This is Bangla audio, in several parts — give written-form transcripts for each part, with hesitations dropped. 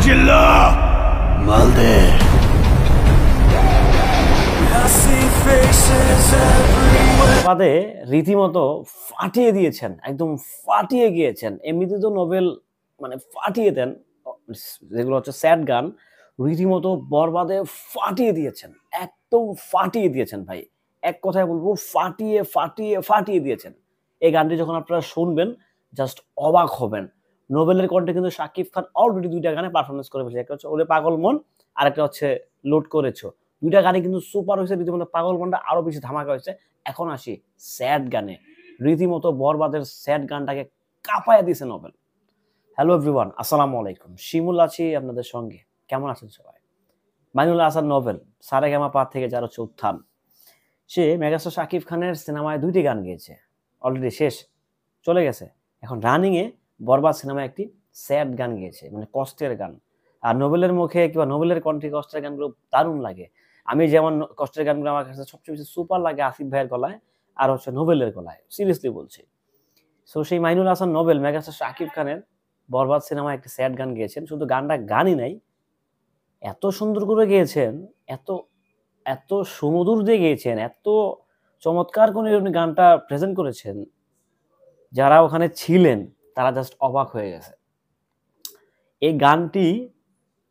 চিল্লা মালদে। বাদে রীতিমতো ফাটিয়ে দিয়েছেন, একদম ফাটিয়ে গিয়েছেন। এমনিতে তো নোবেল মানে ফাটিয়ে দেন, যেগুলো হচ্ছে স্যাড গান, রীতিমতো বরবাদে ফাটিয়ে দিয়েছেন, একদম ফাটিয়ে দিয়েছেন ভাই। এক কথায় বলবো ফাটিয়ে ফাটিয়ে ফাটিয়ে দিয়েছেন। এই গানটি যখন আপনারা শুনবেন জাস্ট অবাক হবেন। নোবেলের কণ্ঠে কিন্তু শাকিব খান অলরেডি 2টা গানে পারফরমেন্স করে ফেলেছে। একটা হচ্ছে ওরে পাগল মন, আর একটা হচ্ছে লোড করেছো। 2টা গানে কিন্তু সুপার হয়েছে, রীতিমতো পাগল মনটা আরো বেশি ধামাকা হয়েছে। এখন আসি স্যাড গানে, রীতিমতো বরবাদের স্যাড গানটাকে কাঁপায়া দিয়েছে নোবেল। হ্যালো এভরিওয়ান, আসসালামু আলাইকুম। শিমুল আছি আপনাদের সঙ্গে। কেমন আছেন সবাই? মাইনুল হাসান নোবেল, সারেগামা পা থেকে যার হচ্ছে উত্থান। সে মেগাস্টার শাকিব খানের সিনেমায় 2টি গান গেয়েছে, অলরেডি শেষ, চলে গেছে। এখন রানিংয়ে বরবাদ সিনেমায় একটি স্যাড গান গেয়েছে, মানে কষ্টের গান। আর নোবেলের মুখে কিংবা নোবেলের কণ্ঠে কষ্টের গানগুলো দারুণ লাগে। আমি যেমন কষ্টের গানগুলো আমার কাছে সবচেয়ে বেশি সুপার লাগে আসিফ ভাইয়ের গলায় আর হচ্ছে নোবেলের গলায়, সিরিয়াসলি বলছি। সো সেই মাইনুল হাসান নোবেল মেগাস্টার শাকিব খানের বরবাদ সিনেমায় একটি স্যাড গান গেয়েছেন। শুধু গানটা গানই নাই, এত সুন্দর করে গেয়েছেন, এত এত সুমধুর দিয়ে গেয়েছেন, এত চমৎকার করে উনি গানটা প্রেজেন্ট করেছেন, যারা ওখানে ছিলেন তারা জাস্ট অবাক হয়ে গেছে। এই গানটি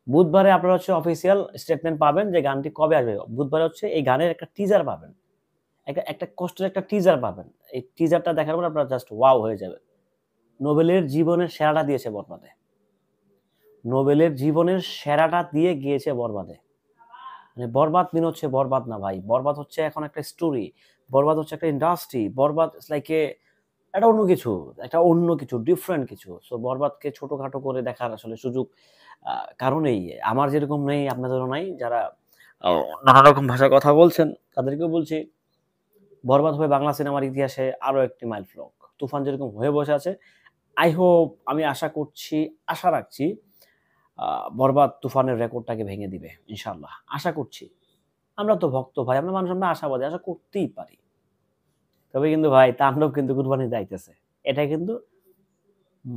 বুধবারে আপনারা হচ্ছে অফিসিয়াল স্টেটমেন্ট পাবেন যে গানটি কবে আসবে। বুধবারে হচ্ছে এই গানের একটা টিজার পাবেন, একটা কষ্টের একটা টিজার পাবেন। এই টিজারটা দেখার পর আপনারা জাস্ট ওয়াও হয়ে যাবেন। নোবেলের জীবনের সেরাটা দিয়েছে বরবাদে, নোবেলের জীবনের সেরাটা দিয়ে গিয়েছে বরবাদে। মানে বরবাদ মিন হচ্ছে বরবাদ না ভাই, বরবাদ হচ্ছে এখন একটা স্টোরি, বরবাদ হচ্ছে একটা ইন্ডাস্ট্রি, বরবাদ ইটস লাইক এটা অন্য কিছু, একটা অন্য কিছু, ডিফারেন্ট কিছু। সো বরবাদকে ছোটখাটো করে দেখার আসলে সুযোগ কারণেই আমার যেরকম নেই আপনাদেরও নাই, যারা নানা রকম ভাষায় কথা বলছেন তাদেরকেও বলছি, বরবাদ হবে বাংলা সিনেমার ইতিহাসে আরো একটি মাইল ফলক। তুফান যেরকম হয়ে বসে আছে, আই হোপ, আমি আশা করছি, আশা রাখছি বরবাদ তুফানের রেকর্ডটাকে ভেঙে দিবে ইনশাল্লাহ, আশা করছি। আমরা তো ভক্ত ভাই, আমরা মানুষ, আমরা আশাবাদী, আশা করতেই পারি। তবে কিন্তু ভাই তাণ্ডব কিন্তু কুরবানি যাইতেছে, এটা কিন্তু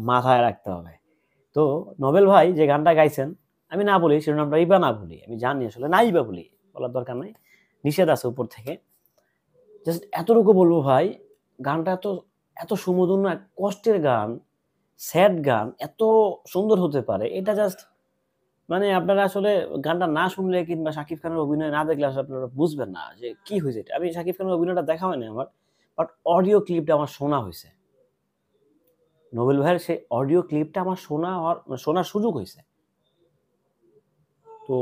মাথায় রাখতে হবে। তো নোবেল ভাই যে গানটা গাইছেন, আমি না বলি শিরোনামটা ইবা না বলি, আমি জানি আসলে নাই বা বলি, বলার দরকার নাই, নিষেধ আছে উপর থেকে। জাস্ট এতটুকু বলবো ভাই, গানটা এত এত সুমধুর না, কষ্টের গান, স্যাড গান এত সুন্দর হতে পারে, এটা জাস্ট মানে আপনারা আসলে গানটা না শুনলে কিংবা শাকিব খানের অভিনয় না দেখলে আসলে আপনারা বুঝবেন না যে কি হয়েছে। আমি শাকিব খানের অভিনয়টা দেখা হয়নি আমার, বাট অডিও ক্লিপটা আমার শোনা হয়েছে। নোবেল ভাইয়ের সেই অডিও ক্লিপটা আমার শোনার সুযোগ হয়েছে। তো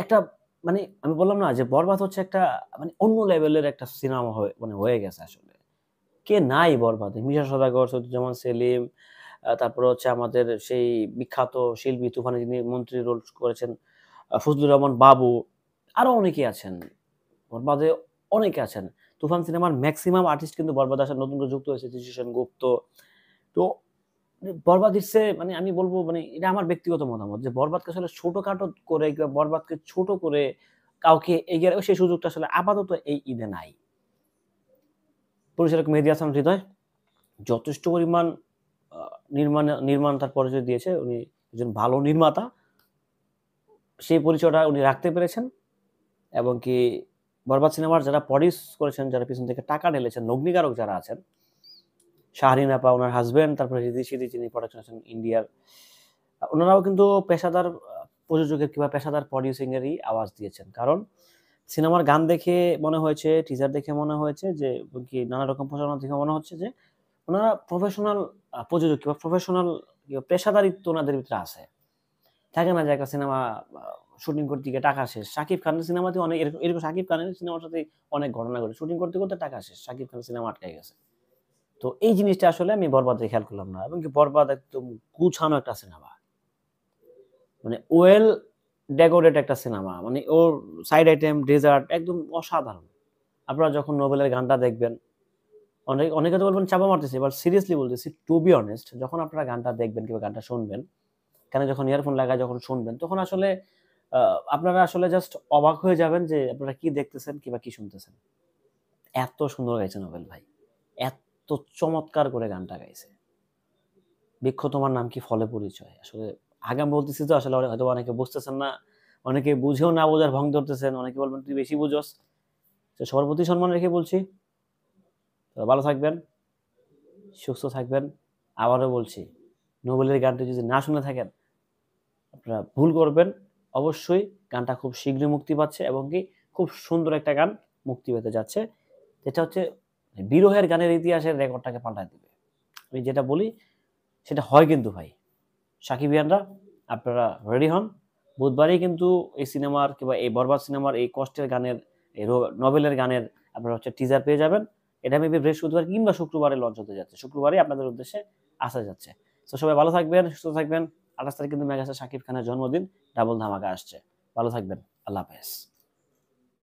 একটা মানে আমি বললাম না যে বরবাদ হচ্ছে একটা মানে অন্য লেভেলের একটা সিনেমা হয়ে গেছে আসলে। কে নাই বরবাদে? মিশা সওদাগর, সৈয়দুজ্জামান সেলিম, তারপরে হচ্ছে আমাদের সেই বিখ্যাত শিল্পী তুফানে যিনি মন্ত্রী রোল করেছেন, ফজলুর রহমান বাবু, আরো অনেকে আছেন। বরবাদে অনেকে আছেন। তুফান সিনেমার মেক্সিমাম আর্টিস্ট কিন্তু বরবাদে আসার নতুন করে যুক্ত হয়েছে, যিশু সেনগুপ্ত। তো বরবাদ ইটস মানে আমি বলবো, মানে এটা আমার ব্যক্তিগত মতামত যে বরবাদকে আসলে ছোটখাটো করে কিংবা বরবাদকে ছোট করে কাউকে এগিয়ে রাখার সেই সুযোগটা আসলে আপাতত এই ঈদে নাই। পরিচালক মেহেদী হাসান হৃদয় যথেষ্ট পরিমাণ নির্মাতার পরিচয় দিয়েছে, উনি একজন ভালো নির্মাতা, সেই পরিচয়টা উনি রাখতে পেরেছেন। এবং কি বরবাদ সিনেমার যারা প্রডিউস করেছেন, যারা পিছন থেকে টাকা ঢেলেছেন, লগ্নিকারক যারা আছেন, শাহরিন আপা, ওনার হাজবেন্ড, তারপরে হৃদি সিদি যিনি প্রোডাকশন আছেন ইন্ডিয়ার, ওনারাও কিন্তু পেশাদার প্রযোজকের কিংবা পেশাদার প্রডিউসিং এরই আওয়াজ দিয়েছেন। কারণ সিনেমার গান দেখে মনে হয়েছে, টিজার দেখে মনে হয়েছে যে কি নানা রকম প্রচারণা দেখে মনে হচ্ছে যে ওনারা প্রফেশনাল প্রযোজক কিংবা প্রফেশনাল পেশাদারিত্ব ওনাদের ভিতরে আছে। থাকে না যে একটা সিনেমা শুটিং করতে গিয়ে টাকা শেষ। শাকিব খানের সিনেমাতে অনেক এরকম শাকিব খানের সিনেমার সাথে অনেক ঘটনা ঘটে, শুটিং করতে করতে টাকা শেষ, শাকিব খানের সিনেমা আটকে গেছে। তো এই জিনিসটা আসলে আমি বরবাদে খেয়াল করলাম না। এবং কি বরবাদ একদম গুছানো একটা সিনেমা, মানে ওয়েল ডেকোরেট একটা সিনেমা, মানে ওর সাইড আইটেম, ডেজার্ট একদম অসাধারণ। আপনারা যখন নোবেলের গানটা দেখবেন, অনেকে তো বলবেন চাপা মারতেছি, এবার সিরিয়াসলি বলতেছি, টু বি অনেস্ট, যখন আপনারা গানটা দেখবেন কিংবা গানটা শুনবেন, কেন যখন ইয়ারফোন লাগায় যখন শুনবেন, তখন আসলে আপনারা আসলে জাস্ট অবাক হয়ে যাবেন যে আপনারা কি দেখতেছেন কিংবা কি শুনতেছেন। এত সুন্দর গাইছে নোবেল ভাই, এত চমৎকার করে গানটা গাইছে। বৃক্ষ তোমার নাম কি ফলে পরিচয়, আসলে আগাম বলতেছি তো আসলে হয়তো অনেকে বুঝতেছেন না, অনেকে বুঝেও না বোঝার ভং ধরতেছেন, অনেকে বলবেন তুই বেশি বুঝোস। তো সবার প্রতি সম্মান রেখে বলছি, তো ভালো থাকবেন, সুস্থ থাকবেন। আবারও বলছি, নোবেলের গানটি যদি না শুনে থাকেন আপনারা ভুল করবেন। অবশ্যই গানটা খুব শীঘ্রই মুক্তি পাচ্ছে এবং কি খুব সুন্দর একটা গান মুক্তি পেতে যাচ্ছে, যেটা হচ্ছে বিরহের গানের ইতিহাসের রেকর্ডটাকে পাল্টায় দিবে। আমি যেটা বলি সেটা হয় কিন্তু ভাই। সাকিবিয়ানরা আপনারা রেডি হন, বুধবারই কিন্তু এই সিনেমার কিংবা এই বরবাদ সিনেমার এই কষ্টের গানের, এই নভেলের গানের আপনারা হচ্ছে টিজার পেয়ে যাবেন। এটা মেবি বৃহস্পতিবার কিংবা শুক্রবারে লঞ্চ হতে যাচ্ছে, শুক্রবারই আপনাদের উদ্দেশ্যে আসা যাচ্ছে। তো সবাই ভালো থাকবেন, সুস্থ থাকবেন। 28 তারিখ কিন্তু মেগাস্টার শাকিব খানের জন্মদিন, ডাবল ধামাকা আসছে। ভালো থাকবেন, আল্লাহ হাফেজ।